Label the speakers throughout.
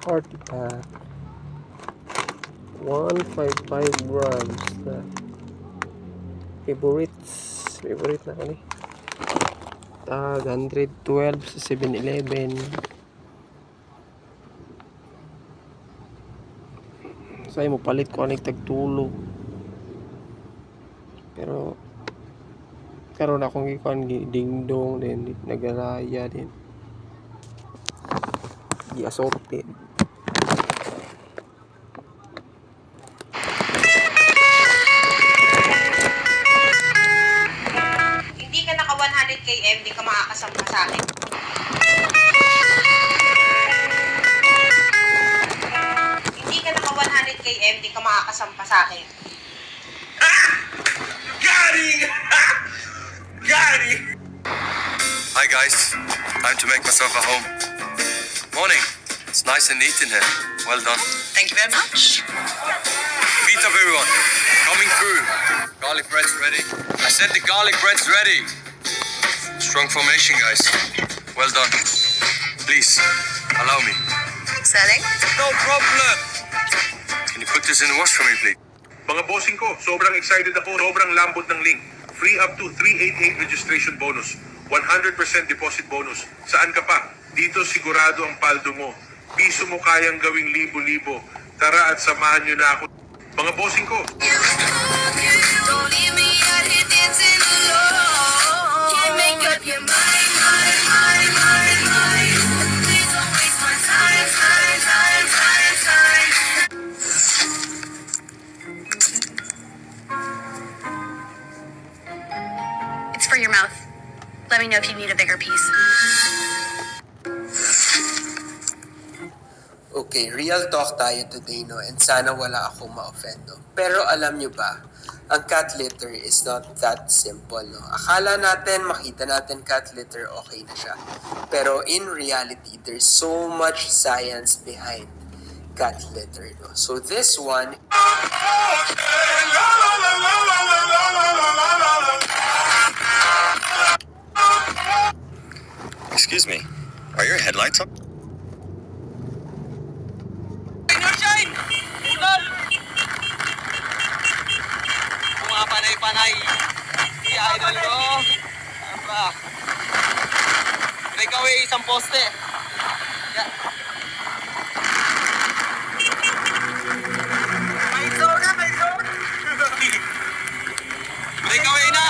Speaker 1: Party pack. 155 grams na favorite na ko ni tag 112 sa 7-Eleven. Say mo palit ko aning tagtulo, pero karon akong ikuan dingdong din nagalaya din gi-assorted.
Speaker 2: Hindi ka naka 100 km, di ka makakasampa sa akin. Hindi ka naka 100 km, di ka makakasampa sa akin.
Speaker 3: Hi guys, time to make myself a home. Morning, it's nice and neat in here. Well done.
Speaker 2: Thank you very much.
Speaker 3: Meet up everyone, coming through. Garlic bread's ready. I said the garlic bread's ready. Strong formation guys. Well done. Please, allow me.
Speaker 2: Selling?
Speaker 3: No problem. Can you put this in the wash for me please?
Speaker 4: Mga bossing ko, sobrang excited ako. Sobrang lambot ng link. Free up to 388 registration bonus. 100% deposit bonus. Saan ka pa? Dito sigurado ang paldo mo. Piso mo kayang gawing libo-libo. Tara at samahan nyo na ako. Mga bossing ko.
Speaker 5: Don't leave me out here dancing alone. Can't make up your mind. Please don't waste my time. It's for your mouth. Let me know if you need a bigger piece.
Speaker 1: Okay, real talk tayo today, no? And sana wala akong ma-offend, no? Pero alam nyo ba, ang cat litter is not that simple, no? Akala natin, makita natin cat litter, okay na siya. Pero in reality, there's so much science behind cat litter, no? So this one...
Speaker 3: Excuse me, are your headlights on?
Speaker 6: Mga panay-panay. Si idol ko. Ano ba? Breakaway isang poste. Yeah. May zona. Breakaway na.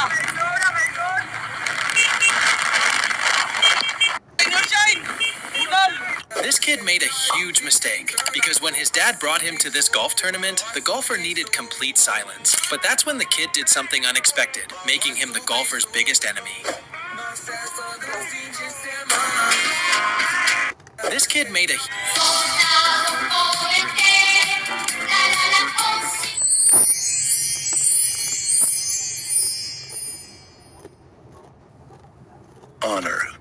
Speaker 7: This kid made a huge mistake because when his dad brought him to this golf tournament, the golfer needed complete silence. But that's when the kid did something unexpected, making him the golfer's biggest enemy. This kid made a
Speaker 3: Honor